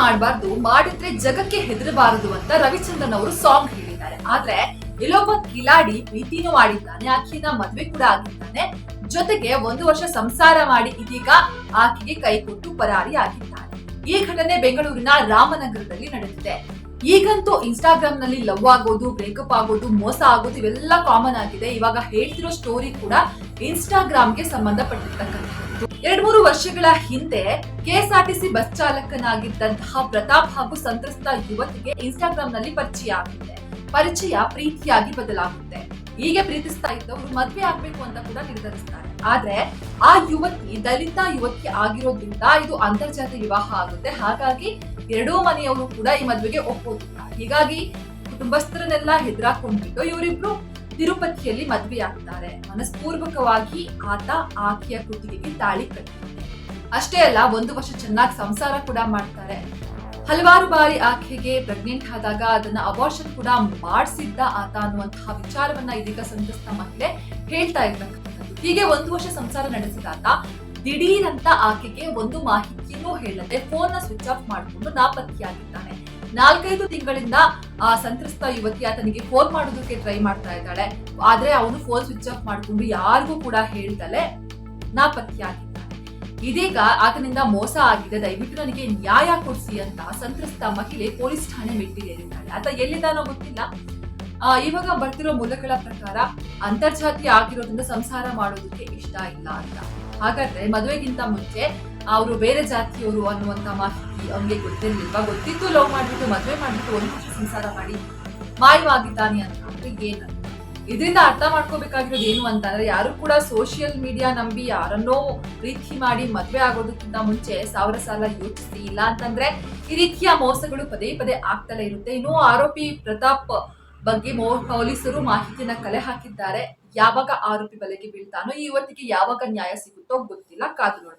ಮಾಡಬಾರ್ದು, ಮಾಡಿದ್ರೆ ಜಗಕ್ಕೆ ಹೆದರಬಾರದು ಅಂತ ರವಿಚಂದ್ರನ್ ಅವರು ಸಾಂಗ್ ಹೇಳಿದ್ದಾರೆ. ಆದ್ರೆ ಇಲ್ಲೊಬ್ಬ ಕಿಲಾಡಿ ಪ್ರೀತಿನೂ ಮಾಡಿದ್ದಾನೆ, ಆಕೆಯನ್ನ ಮದ್ವೆ ಕೂಡ ಆಗಿದ್ದಾನೆ, ಜೊತೆಗೆ 1 ವರ್ಷ ಸಂಸಾರ ಮಾಡಿ ಇದೀಗ ಆಕೆಗೆ ಕೈ ಕೊಟ್ಟು ಪರಾರಿ ಆಗಿದ್ದಾನೆ. ಈ ಘಟನೆ ಬೆಂಗಳೂರಿನ ರಾಮನಗರದಲ್ಲಿ ನಡೆದಿದೆ. ಈಗಂತೂ ಇನ್ಸ್ಟಾಗ್ರಾಮ್ ನಲ್ಲಿ ಲವ್ ಆಗೋದು, ಬ್ರೇಕಪ್ ಆಗೋದು, ಮೋಸ ಆಗೋದು ಇವೆಲ್ಲ ಕಾಮನ್ ಆಗಿದೆ. ಇವಾಗ ಹೇಳ್ತಿರೋ ಸ್ಟೋರಿ ಕೂಡ ಇನ್ಸ್ಟಾಗ್ರಾಮ್ಗೆ ಸಂಬಂಧಪಟ್ಟಿರ್ತಕ್ಕಂಥದ್ದು. 2-3 ವರ್ಷಗಳ ಹಿಂದೆ ಕೆಎಸ್ಆರ್ಟಿಸಿ ಬಸ್ ಚಾಲಕನಾಗಿದ್ದಂತಹ ಪ್ರತಾಪ್ ಹಾಗೂ ಸಂತ್ರಸ್ತ ಯುವತಿಗೆ ಇನ್ಸ್ಟಾಗ್ರಾಮ್ ನಲ್ಲಿ ಪರಿಚಯ ಪ್ರೀತಿಯಾಗಿ ಬದಲಾಗುತ್ತೆ. ಹೀಗೆ ಪ್ರೀತಿಸ್ತಾ ಇದ್ದವರು ಮದ್ವೆ ಆಗ್ಬೇಕು ಅಂತ ಕೂಡ ನಿರ್ಧರಿಸ್ತಾರೆ. ಆದ್ರೆ ಆ ಯುವತಿ ದಲಿತ ಯುವತಿ ಆಗಿರೋದ್ರಿಂದ ಇದು ಅಂತರ್ಜಾತೀಯ ವಿವಾಹ ಆಗುತ್ತೆ. ಹಾಗಾಗಿ ಎರಡೂ ಮನೆಯವರು ಕೂಡ ಈ ಮದ್ವೆಗೆ ಒಪ್ಪೋದಿಲ್ಲ. ಹೀಗಾಗಿ ಕುಟುಂಬಸ್ಥರನ್ನೆಲ್ಲ ಹೆದರಾಕೊಂಡ್ಬಿಟ್ಟು ಇವರಿಬ್ರು ತಿರುಪತಿಯಲ್ಲಿ ಮದ್ವೆ ಆಗ್ತಾರೆ. ಮನಸ್ಪೂರ್ವಕವಾಗಿ ಆತ ಆಕೆಯ ಕುತ್ತಿಗೆಗೆ ತಾಳಿ ಕಟ್ತಾರೆ. ಅಷ್ಟೇ ಅಲ್ಲ, 1 ವರ್ಷ ಚೆನ್ನಾಗಿ ಸಂಸಾರ ಕೂಡ ಮಾಡ್ತಾರೆ. ಹಲವಾರು ಬಾರಿ ಆಕೆಗೆ ಪ್ರೆಗ್ನೆಂಟ್ ಆದಾಗ ಅದನ್ನ ಅಬಾರ್ಷನ್ ಕೂಡ ಮಾಡಿಸಿದ್ದ ಆತ ಅನ್ನುವಂತಹ ವಿಚಾರವನ್ನ ಇದೀಗ ಸಂತ್ರಸ್ತ ಮಹಿಳೆ ಹೇಳ್ತಾ ಇರ್ತಕ್ಕಂಥದ್ದು. ಹೀಗೆ 1 ವರ್ಷ ಸಂಸಾರ ನಡೆಸಿದಾಗ ದಿಢೀರ್ ಅಂತ ಆಕೆಗೆ ಒಂದು ಮಾಹಿತಿಯನ್ನು ಹೇಳದೆ ಫೋನ್ ನ ಸ್ವಿಚ್ ಆಫ್ ಮಾಡಿಕೊಂಡು ನಾಪತ್ತೆಯಾಗಿದ್ದಾನೆ. 4-5 ತಿಂಗಳಿಂದ ಆ ಸಂತ್ರಸ್ತ ಯುವತಿ ಆತನಿಗೆ ಫೋನ್ ಮಾಡೋದಕ್ಕೆ ಟ್ರೈ ಮಾಡ್ತಾ ಇದ್ದಾಳೆ. ಆದ್ರೆ ಅವನು ಫೋನ್ ಸ್ವಿಚ್ ಆಫ್ ಮಾಡಿಕೊಂಡು ಯಾರಿಗೂ ಕೂಡ ಹೇಳ್ದಲೆ ನಾಪತ್ತೆಯಾಗಿದ್ದಾನೆ. ಇದೀಗ ಆತನಿಂದ ಮೋಸ ಆಗಿದೆ, ದಯವಿಟ್ಟು ನನಗೆ ನ್ಯಾಯ ಕೊಡಿಸಿ ಅಂತ ಸಂತ್ರಸ್ತ ಮಹಿಳೆ ಪೊಲೀಸ್ ಠಾಣೆ ಮೆಟ್ಟಿಲೇರಿದ್ದಾಳೆ. ಆತ ಎಲ್ಲಿದ್ದಾನೋ ಗೊತ್ತಿಲ್ಲ. ಇವಾಗ ಬರ್ತಿರೋ ಮೂಲಗಳ ಪ್ರಕಾರ ಅಂತರ್ಜಾತೀಯ ಆಗಿರೋದ್ರಿಂದ ಸಂಸಾರ ಮಾಡೋದಕ್ಕೆ ಇಷ್ಟ ಇಲ್ಲ ಅಂತ. ಹಾಗಾದ್ರೆ ಮದುವೆಗಿಂತ ಮುಂಚೆ ಅವರು ಬೇರೆ ಜಾತಿಯವರು ಅನ್ನುವಂತ ಮಾಹಿತಿ ಅವನಿಗೆ ಗೊತ್ತಿರ್ಲಿಲ್ವಾ? ಗೊತ್ತಿತ್ತು, ಲವ್ ಮಾಡ್ಬಿಟ್ಟು ಮದುವೆ ಮಾಡ್ಬಿಟ್ಟು 1 ವರ್ಷ ಸಂಸಾರ ಮಾಡಿ ಮಾಯವಾಗಿದ್ದಾನೆ ಅಂತ ಅಂದ್ರೆ ಏನು? ಇದರಿಂದ ಅರ್ಥ ಮಾಡ್ಕೋಬೇಕಾಗಿರೋದು ಏನು ಅಂತಂದ್ರೆ, ಯಾರು ಕೂಡ ಸೋಷಿಯಲ್ ಮೀಡಿಯಾ ನಂಬಿ ಯಾರನ್ನೋ ಪ್ರೀತಿ ಮಾಡಿ ಮದ್ವೆ ಆಗೋದಕ್ಕಿಂತ ಮುಂಚೆ 1000 ಸಲ ಯೋಚಿಸಿ. ಇಲ್ಲ ಅಂತಂದ್ರೆ ಈ ರೀತಿಯ ಮೋಸಗಳು ಪದೇ ಪದೇ ಆಗ್ತಲೇ ಇರುತ್ತೆ. ಇನ್ನು ಆರೋಪಿ ಪ್ರತಾಪ್ ಬಗ್ಗೆ ಪೊಲೀಸರು ಮಾಹಿತಿಯನ್ನ ಕಲೆ ಹಾಕಿದ್ದಾರೆ. ಯಾವಾಗ ಆರೋಪಿ ಬಲೆಗೆ ಬೀಳ್ತಾನೋ, ಈ ಯುವತಿಗೆ ಯಾವಾಗ ನ್ಯಾಯ ಸಿಗುತ್ತೋ ಗೊತ್ತಿಲ್ಲ, ಕಾದು ನೋಡಿ.